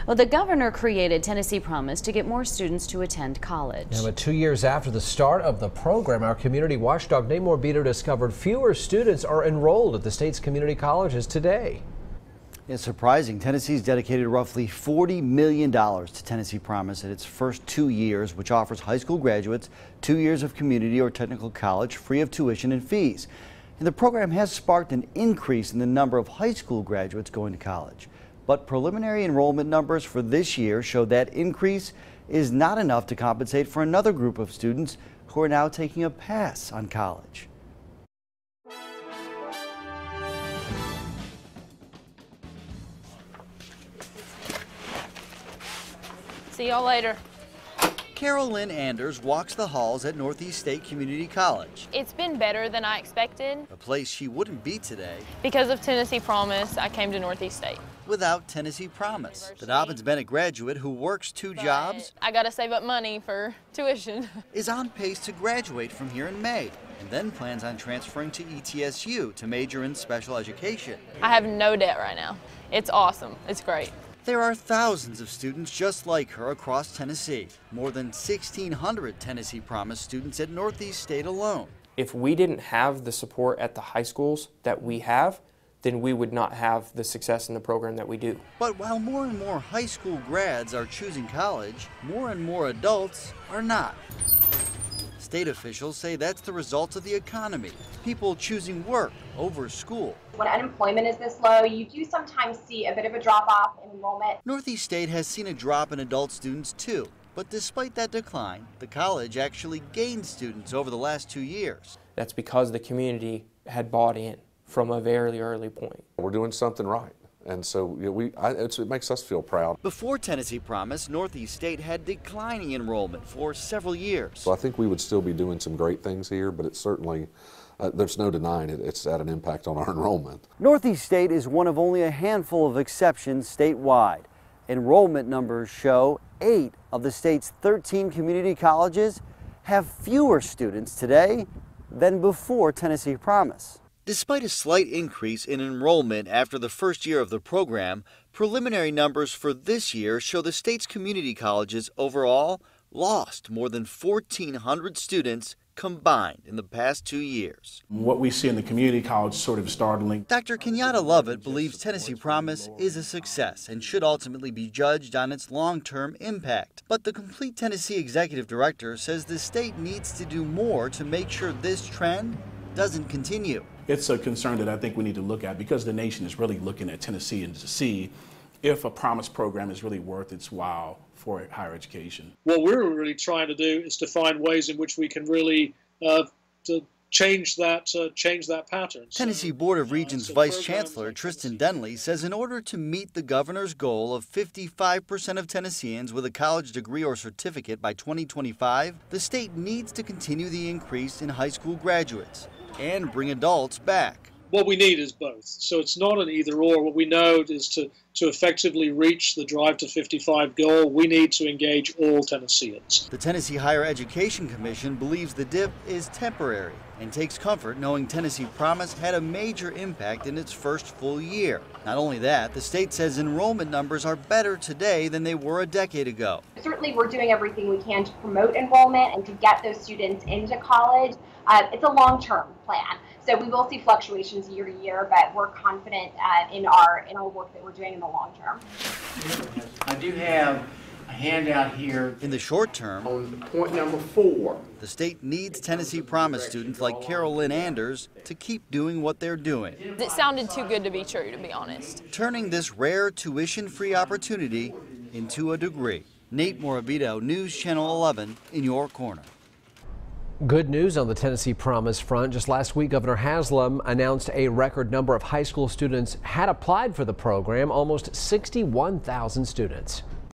Well, the governor created Tennessee Promise to get more students to attend college. Now, but 2 years after the start of the program, our community watchdog Nate Morbido discovered fewer students are enrolled at the state's community colleges today. It's surprising. Tennessee's dedicated roughly $40 million to Tennessee Promise in its first 2 years, which offers high school graduates 2 years of community or technical college free of tuition and fees. And the program has sparked an increase in the number of high school graduates going to college. But preliminary enrollment numbers for this year show that increase is not enough to compensate for another group of students who are now taking a pass on college. See y'all later. Carol Lynn Anders walks the halls at Northeast State Community College. It's been better than I expected. A place she wouldn't be today. Because of Tennessee Promise, I came to Northeast State. Without Tennessee Promise. The Dobbins-Bennett graduate who works two jobs. I gotta save up money for tuition. Is on pace to graduate from here in May and then plans on transferring to ETSU to major in special education. I have no debt right now. It's awesome. It's great. There are thousands of students just like her across Tennessee. More than 1,600 Tennessee Promise students at Northeast State alone. If we didn't have the support at the high schools that we have, then we would not have the success in the program that we do. But while more and more high school grads are choosing college, more and more adults are not. State officials say that's the result of the economy, people choosing work over school. When unemployment is this low, you do sometimes see a bit of a drop-off in enrollment. Northeast State has seen a drop in adult students too, but despite that decline, the college actually gained students over the last 2 years. That's because the community had bought in from a very early point. We're doing something right. And so it makes us feel proud. Before Tennessee Promise, Northeast State had declining enrollment for several years. So I think we would still be doing some great things here, but it's certainly, there's no denying it's had an impact on our enrollment. Northeast State is one of only a handful of exceptions statewide. Enrollment numbers show 8 of the state's 13 community colleges have fewer students today than before Tennessee Promise. Despite a slight increase in enrollment after the first year of the program, preliminary numbers for this year show the state's community colleges overall lost more than 1,400 students combined in the past 2 years. What we see in the community college is sort of startling. Dr. Kenyatta Lovett believes Tennessee Promise is a success and should ultimately be judged on its long-term impact. But the Complete Tennessee Executive Director says the state needs to do more to make sure this trend doesn't continue. It's a concern that I think we need to look at because the nation is really looking at Tennessee and to see if a Promise program is really worth its while for higher education. What we're really trying to do is to find ways in which we can really to change that pattern. Tennessee Board of Regents Vice Chancellor Tristan Denley says in order to meet the governor's goal of 55% of Tennesseans with a college degree or certificate by 2025, the state needs to continue the increase in high school graduates and bring adults back. What we need is both. So it's not an either or. What we know is to effectively reach the Drive to 55 goal, we need to engage all Tennesseans. The Tennessee Higher Education Commission believes the dip is temporary and takes comfort knowing Tennessee Promise had a major impact in its first full year. Not only that, the state says enrollment numbers are better today than they were a decade ago. Certainly we're doing everything we can to promote enrollment and to get those students into college. It's a long-term plan. So we will see fluctuations year to year, but we're confident in our work that we're doing in the long term. I do have a handout here. In the short term, on point number 4, the state needs Tennessee Promise students like Carol Lynn Anders to keep doing what they're doing. It sounded too good to be true, to be honest. Turning this rare tuition-free opportunity into a degree. Nate Morbido, News Channel 11, in your corner. Good news on the Tennessee Promise front. Just last week, Governor Haslam announced a record number of high school students had applied for the program, almost 61,000 students.